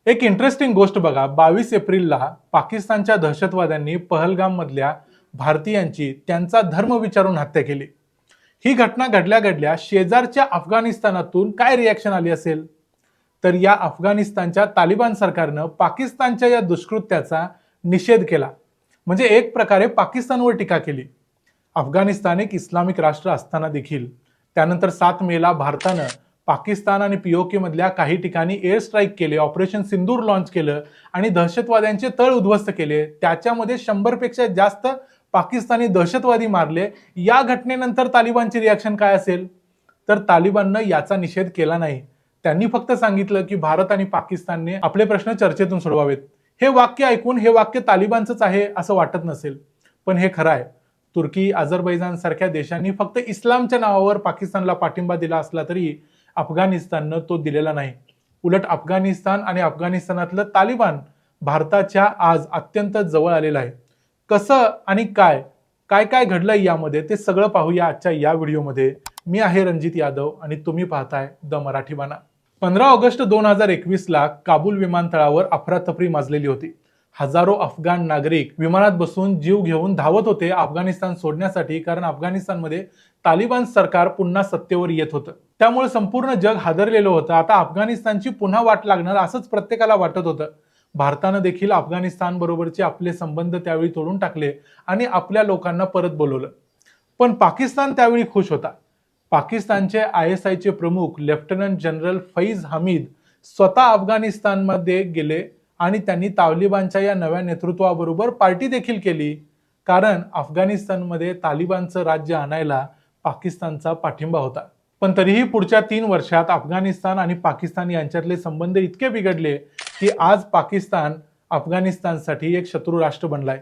एक इंटरेस्टिंग गोष्ट बघा, 22 एप्रिलला पाकिस्तानच्या दहशतवाद्यांनी पहलगाम मधल्या भारतीयांची त्यांचा धर्म विचारून हत्या केली. ही घटना घडल्या घडल्या शेजारच्या अफगाणिस्तानातून काय रिॲक्शन आली असेल? तर या अफगाणिस्तानच्या तालिबान सरकारनं पाकिस्तानच्या या दुष्कृत्याचा निषेध केला. म्हणजे एक प्रकारे पाकिस्तानवर टीका केली. अफगाणिस्तान एक इस्लामिक राष्ट्र असताना देखील त्यानंतर 7 मेला भारतानं पाकिस्तान आणि पीओके मधल्या काही ठिकाणी एअर स्ट्राईक केले, ऑपरेशन सिंदूर लॉन्च केलं आणि दहशतवाद्यांचे तळ उद्ध्वस्त केले. त्याच्यामध्ये 100पेक्षा जास्त पाकिस्तानी दहशतवादी मारले. या घटनेनंतर तालिबानची रिॲक्शन काय असेल? तर तालिबाननं याचा निषेध केला नाही. त्यांनी फक्त सांगितलं की भारत आणि पाकिस्तानने आपले प्रश्न चर्चेतून सोडवावेत. हे वाक्य ऐकून हे वाक्य तालिबानचंच आहे असं वाटत नसेल, पण हे खरं आहे. तुर्की, अझरबैजान सारख्या देशांनी फक्त इस्लामच्या नावावर पाकिस्तानला पाठिंबा दिला असला तरी अफगाणिस्ताननं तो दिलेला नाही. उलट अफगाणिस्तान आणि अफगाणिस्तानातलं तालिबान भारताच्या आज अत्यंत जवळ आलेलं आहे. कसं आणि काय काय काय घडलंय यामध्ये ते सगळं पाहूया आजच्या या व्हिडिओमध्ये. मी आहे रणजित यादव आणि तुम्ही पाहताय द मराठी बाणा. 15 ऑगस्ट 2021ला काबूल विमानतळावर अफरातफरी माजलेली होती. हजारो अफगाण नागरिक विमानात बसून जीव घेऊन धावत होते अफगाणिस्तान सोडण्यासाठी, कारण अफगाणिस्तानमध्ये तालिबान सरकार पुन्हा सत्तेवर येत होतं. त्यामुळे संपूर्ण जग हादरलेलं होतं. आता अफगाणिस्तानची पुन्हा वाट लागणार असंच प्रत्येकाला वाटत होतं. भारतानं देखील अफगाणिस्तान बरोबरचे आपले संबंध त्यावेळी तोडून टाकले आणि आपल्या लोकांना परत बोलवलं. पण पाकिस्तान त्यावेळी खुश होता. पाकिस्तानचे ISIचे प्रमुख लेफ्टनंट जनरल फैज हमीद स्वतः अफगाणिस्तानमध्ये गेले आणि त्यांनी तालिबानच्या या नव्या नेतृत्वाबरोबर पार्टी देखील केली, कारण अफगाणिस्तानमध्ये तालिबानचं राज्य आणायला पाकिस्तानचा पाठिंबा होता. पण तरीही पुढच्या 3 वर्षात अफगाणिस्तान आणि पाकिस्तान यांच्यातले संबंध इतके बिघडले की आज पाकिस्तान अफगाणिस्तानसाठी एक शत्रू राष्ट्र बनलाय.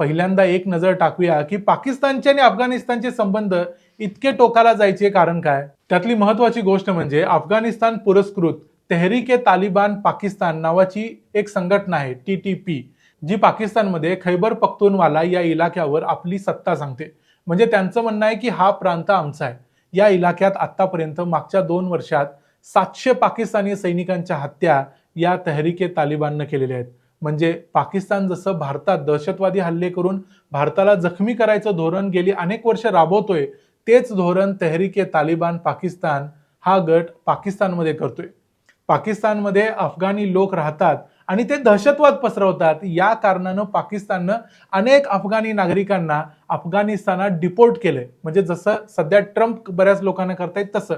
पहिल्यांदा एक नजर टाकूया की पाकिस्तानचे आणि अफगाणिस्तानचे संबंध इतके टोकाला जायचे कारण काय. त्यातली महत्वाची गोष्ट म्हणजे अफगाणिस्तान पुरस्कृत तेहरीक-ए-तालिबान पाकिस्तान नावाची एक संघटना आहे, TTP, जी पाकिस्तानमध्ये खैबर पख्तूनवाला या इलाक्यावर आपली सत्ता सांगते. म्हणजे त्यांचं म्हणणं आहे की हा प्रांत आमचा आहे. या इलाक्यात आतापर्यंत मागच्या 2 वर्षात 700 पाकिस्तानी सैनिकांच्या हत्या या तेहरीक-ए-तालिबाननं केलेल्या आहेत. म्हणजे पाकिस्तान जसं भारतात दहशतवादी हल्ले करून भारताला जखमी करायचं धोरण गेली अनेक वर्ष राबवतोय, तेच धोरण तेहरीक-ए-तालिबान पाकिस्तान हा गट पाकिस्तानमध्ये करतोय. पाकिस्तानमध्ये अफगाणी लोक राहतात आणि ते दहशतवाद पसरवतात. या कारणानं पाकिस्ताननं अनेक अफगाणी नागरिकांना अफगाणिस्तानात डिपोर्ट केलंय. म्हणजे जसं सध्या ट्रम्प बऱ्याच लोकांना करतायत तसं.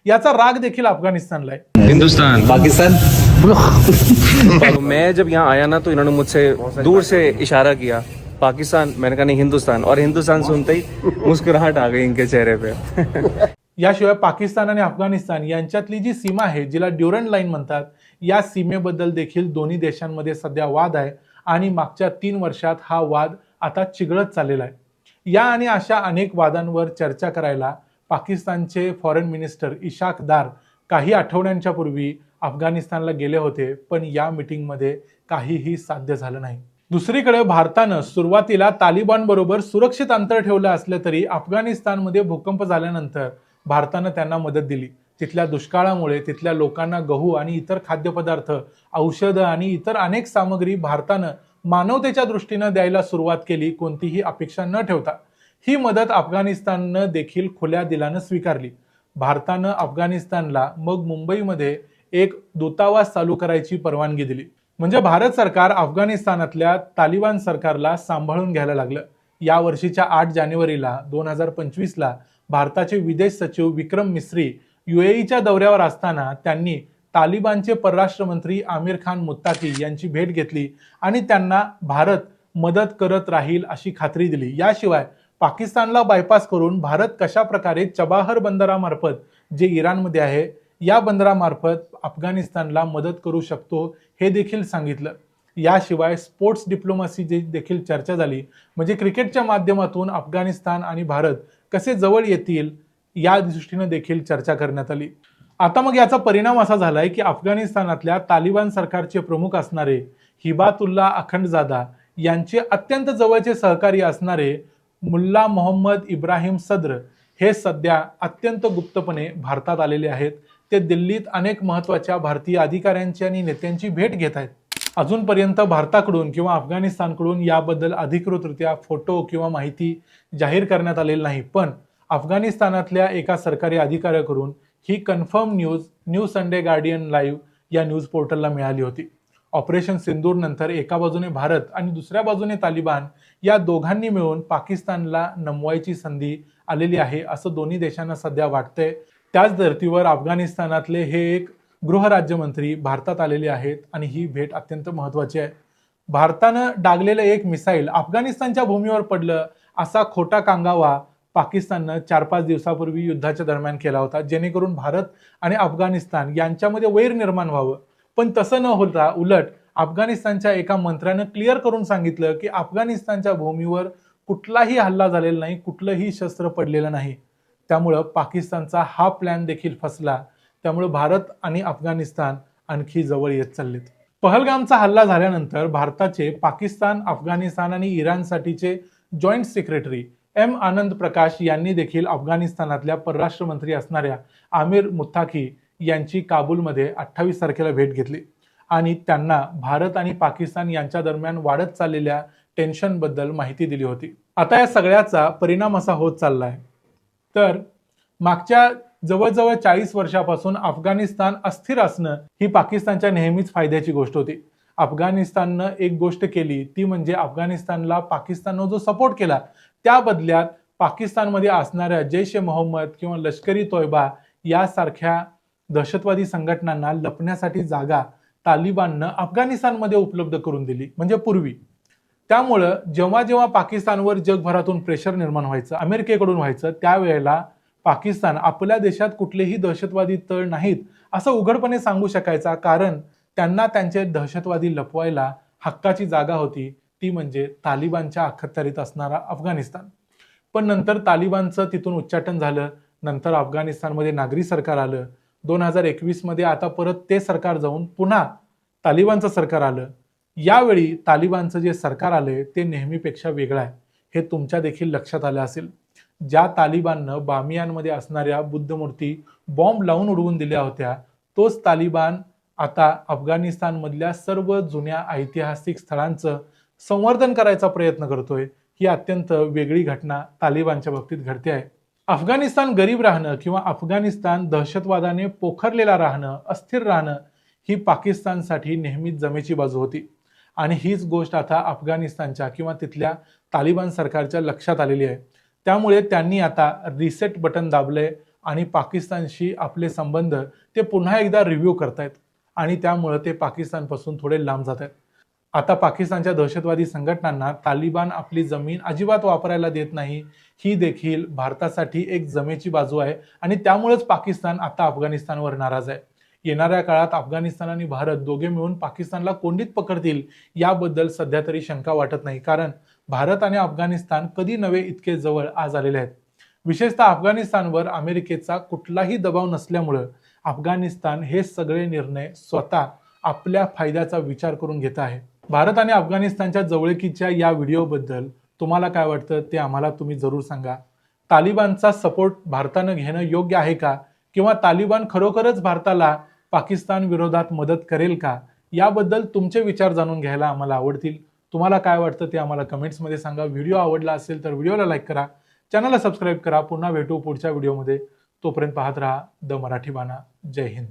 याचा राग देखील अफगाणिस्तानला आहे. हिंदुस्तान पाकिस्तान तो मैं जब यहाँ आया ना तो इन्होंने मुझसे दूर से इशारा किया पाकिस्तान, मैंने कहा नहीं हिंदुस्तान, और हिंदुस्तान सुनते ही मुस्कुराहट आ गई इनके चेहरे पे. याशिवाय पाकिस्तान आणि अफगाणिस्तान यांच्यातली जी सीमा आहे, जिला ड्युरंड लाईन म्हणतात, या सीमेबद्दल देखील दोन्ही देशांमध्ये सध्या वाद आहे आणि मागच्या 3 वर्षात हा वाद आता चिघळत चाललेला आहे. या आणि अशा अनेक वादांवर चर्चा करायला पाकिस्तानचे फॉरेन मिनिस्टर इशाक दार काही आठवड्यांच्या पूर्वी अफगाणिस्तानला गेले होते, पण या मीटिंगमध्ये काहीही साध्य झालं नाही. दुसरीकडे भारतानं सुरुवातीला तालिबान बरोबर सुरक्षित अंतर ठेवलं असलं तरी अफगाणिस्तानमध्ये भूकंप झाल्यानंतर भारतानं त्यांना मदत दिली. तिथल्या दुष्काळामुळे तिथल्या लोकांना गहू आणि इतर खाद्यपदार्थ, औषधं आणि इतर अनेक सामग्री भारतानं मानवतेच्या दृष्टीनं द्यायला सुरुवात केली, कोणतीही अपेक्षा न ठेवता. ही मदत अफगाणिस्ताननं देखील खुल्या दिलानं स्वीकारली. भारतानं अफगाणिस्तानला मग मुंबईमध्ये एक दूतावास चालू करायची परवानगी दिली. म्हणजे भारत सरकार अफगाणिस्तानातल्या तालिबान सरकारला सांभाळून घ्यायला लागलं. या वर्षीच्या 8 जानेवारीला 2025ला भारताचे विदेश सचिव विक्रम मिस्री UAEच्या दौऱ्यावर असताना त्यांनी तालिबानचे परराष्ट्र मंत्री आमिर खान मुत्ताकी यांची भेट घेतली आणि त्यांना भारत मदत करत राहील अशी खात्री दिली. याशिवाय पाकिस्तानला बायपास करून भारत कशा प्रकारे चबाहर बंदरामार्फत, जे इराणमध्ये आहे, या बंदरामार्फत अफगाणिस्तानला मदत करू शकतो हे देखील सांगितलं. याशिवाय स्पोर्ट्स डिप्लोमसीची देखील चर्चा झाली. म्हणजे क्रिकेटच्या माध्यमातून अफगाणिस्तान आणि भारत कसे जवळ येतील या दृष्टीनं देखील चर्चा करण्यात आली. आता मग याचा परिणाम असा झालाय की अफगाणिस्तानातल्या तालिबान सरकारचे प्रमुख असणारे हिबातुल्ला अखंडजादा यांचे अत्यंत जवळचे सहकारी असणारे मुल्ला मोहम्मद इब्राहिम सद्र हे सध्या अत्यंत गुप्तपणे भारतात आलेले आहेत. ते दिल्लीत अनेक महत्त्वाच्या भारतीय अधिकाऱ्यांची आणि नेत्यांची भेट घेत आहेत. अजूनपर्यंत भारताकडून किंवा अफगाणिस्तानकडून याबद्दल अधिकृतरित्या फोटो किंवा माहिती जाहीर करण्यात आलेली नाही, पण अफगाणिस्तानातल्या एका सरकारी अधिकाऱ्याकडून ही confirm New Sunday Guardian Live या न्यूज पोर्टलला मिळाली होती. ऑपरेशन सिंदूर नंतर एका बाजूने भारत आणि दुसऱ्या बाजूने तालिबान या दोघांनी मिळून पाकिस्तानला नमवायची संधी आलेली आहे असं दोन्ही देशांना सध्या वाटतंय. त्याच धर्तीवर अफगाणिस्तानातले हे एक गृहराज्यमंत्री भारतात आलेले आहेत आणि ही भेट अत्यंत महत्त्वाची आहे. भारतानं डागलेलं एक मिसाईल अफगाणिस्तानच्या भूमीवर पडलं असा खोटा कांगावा पाकिस्ताननं 4-5 दिवसापूर्वी युद्धाच्या दरम्यान केला होता, जेणेकरून भारत आणि अफगाणिस्तान यांच्यामध्ये वैर निर्माण व्हावं. पण तसं न होता उलट अफगाणिस्तानच्या एका मंत्र्यानं क्लिअर करून सांगितलं की अफगाणिस्तानच्या भूमीवर कुठलाही हल्ला झालेला नाही, कुठलंही शस्त्र पडलेलं नाही. त्यामुळं पाकिस्तानचा हा प्लॅन देखील फसला. त्यामुळे भारत आणि अफगाणिस्तान आणखी जवळ येत चाललेत. पहलगामचा हल्ला झाल्यानंतर भारताचे पाकिस्तान, अफगाणिस्तान आणि इराणसाठीचे जॉईंट सेक्रेटरी आनंद प्रकाश यांनी देखील अफगाणिस्तानातल्या परराष्ट्र मंत्री असणाऱ्या आमिर मुत्ताकी यांची काबूलमध्ये 28 तारखेला भेट घेतली आणि त्यांना भारत आणि पाकिस्तान यांच्या दरम्यान वाढत चाललेल्या टेन्शनबद्दल माहिती दिली होती. आता या सगळ्याचा परिणाम असा होत चाललाय. तर मागच्या जवळजवळ 40 वर्षापासून अफगाणिस्तान अस्थिर असणं ही पाकिस्तानच्या नेहमीच फायद्याची गोष्ट होती. अफगाणिस्ताननं एक गोष्ट केली ती म्हणजे अफगाणिस्तानला पाकिस्ताननं जो सपोर्ट केला त्या बदल्यात पाकिस्तानमध्ये असणाऱ्या जैश ए मोहम्मद किंवा लष्करी तोयबा यासारख्या दहशतवादी संघटनांना लपण्यासाठी जागा तालिबाननं अफगाणिस्तानमध्ये उपलब्ध करून दिली, म्हणजे पूर्वी. त्यामुळं जेव्हा जेव्हा पाकिस्तानवर जगभरातून प्रेशर निर्माण व्हायचं, अमेरिकेकडून व्हायचं, त्यावेळेला पाकिस्तान आपल्या देशात कुठलेही दहशतवादी तळ नाहीत असं उघडपणे सांगू शकायचा, कारण त्यांना त्यांचे दहशतवादी लपवायला हक्काची जागा होती, ती म्हणजे तालिबानच्या अखत्यारीत असणारा अफगाणिस्तान. पण नंतर तालिबानचं तिथून उच्चाटन झालं, नंतर अफगाणिस्तानमध्ये नागरी सरकार आलं. 2021 मध्ये आता परत ते सरकार जाऊन पुन्हा तालिबानचं सरकार आलं. यावेळी तालिबानचं जे सरकार आलंय ते नेहमीपेक्षा वेगळं आहे, हे तुमच्या देखील लक्षात आलं असेल. ज्या तालिबाननं बामियानमध्ये असणाऱ्या बुद्धमूर्ती बॉम्ब लावून उडवून दिल्या होत्या, तोच तालिबान आता अफगाणिस्तानमधल्या सर्व जुन्या ऐतिहासिक स्थळांचं संवर्धन करायचा प्रयत्न करतोय. ही अत्यंत वेगळी घटना तालिबानच्या बाबतीत घडते आहे. अफगाणिस्तान गरीब राहणं किंवा अफगाणिस्तान दहशतवादाने पोखरलेला राहणं, अस्थिर राहणं ही पाकिस्तानसाठी नेहमीच जमेची बाजू होती आणि हीच गोष्ट आता अफगाणिस्तानच्या किंवा तिथल्या तालिबान सरकारच्या लक्षात आलेली आहे. त्यामुळे त्यांनी आता रिसेट बटन दाबलंय आणि पाकिस्तानशी आपले संबंध ते पुन्हा एकदा रिव्ह्यू करतायत आणि त्यामुळे ते पाकिस्तानपासून थोडे लांब जात आहेत. आता पाकिस्तानच्या दहशतवादी संघटनांना तालिबान आपली जमीन अजिबात वापरायला देत नाही, ही देखील भारतासाठी एक जमेची बाजू आहे आणि त्यामुळेच पाकिस्तान आता अफगाणिस्तानवर नाराज आहे. येणाऱ्या काळात अफगाणिस्तान आणि भारत दोघे मिळून पाकिस्तानला कोंडीत पकडतील याबद्दल सध्या तरी शंका वाटत नाही, कारण भारत आणि अफगाणिस्तान कधी नव्हे इतके जवळ आज आलेले आहेत. विशेषतः अफगाणिस्तानवर अमेरिकेचा कुठलाही दबाव नसल्यामुळं अफगाणिस्तान हे सगळे निर्णय स्वतः आपल्या फायद्याचा विचार करून घेत आहे. भारत आणि अफगाणिस्तानच्या जवळकीच्या या व्हिडिओबद्दल तुम्हाला काय वाटतं ते आम्हाला तुम्ही जरूर सांगा. तालिबानचा सपोर्ट भारतानं घेणं योग्य आहे का, किंवा तालिबान खरोखरच भारताला पाकिस्तान विरोधात मदत करेल का, याबद्दल तुमचे विचार जाणून घ्यायला आम्हाला आवडतील. तुम्हाला काय वाटतं ते आम्हाला कमेंट्समध्ये सांगा. व्हिडिओ आवडला असेल तर व्हिडिओला लाईक करा, चॅनलला सबस्क्राईब करा. पुन्हा भेटू पुढच्या व्हिडिओमध्ये. तोपर्यंत पाहत राहा द मराठी बाणा. जय हिंद.